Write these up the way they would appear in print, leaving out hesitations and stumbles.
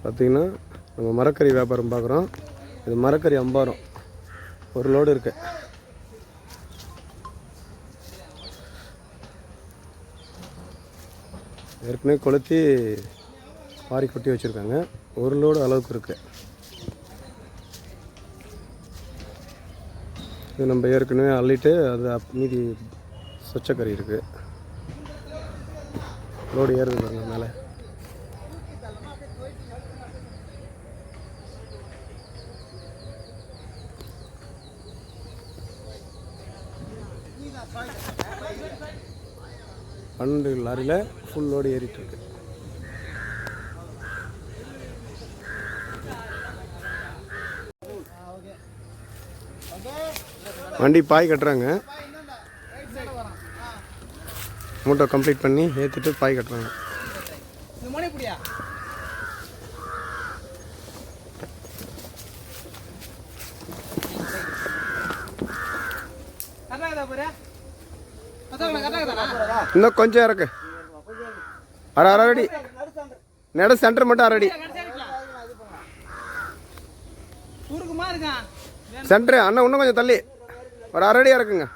பார்த்திங்கன்னா நம்ம மரக்கறி வியாபாரம் பார்க்குறோம். இது மரக்கறி அம்பாரம் ஒரு லோடு இருக்கு. ஏற்கனவே கொளுத்தி பாரி கொட்டி வச்சுருக்காங்க. ஒரு லோடு அளவுக்கு இருக்குது. இது நம்ம ஏற்கனவே அள்ளிட்டு அது மீதி சொச்சக்கறி இருக்குது. லோடு ஏறுது பாருங்க மேலே. பன்னெண்டு லாரியில் ஃபுல் லோடு ஏறிட்டுருக்கு. வண்டி பாய் கட்டுறாங்க. மூட்டை கம்ப்ளீட் பண்ணி ஏற்றிட்டு பாய் கட்டுறாங்க. இன்னும் கொஞ்சம் இறக்கு. அரை அடி நட சென்டர் மட்டும் அரை அடி சென்டர். அண்ணா இன்னும் கொஞ்சம் தள்ளி ஒரு அரை அடி இறக்குங்க.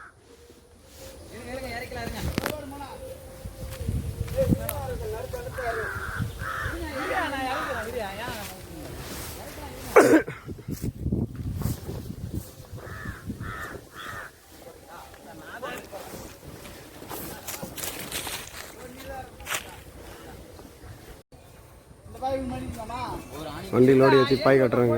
வண்டி லோடு ஏற்றி பாய் கட்டுறாங்க.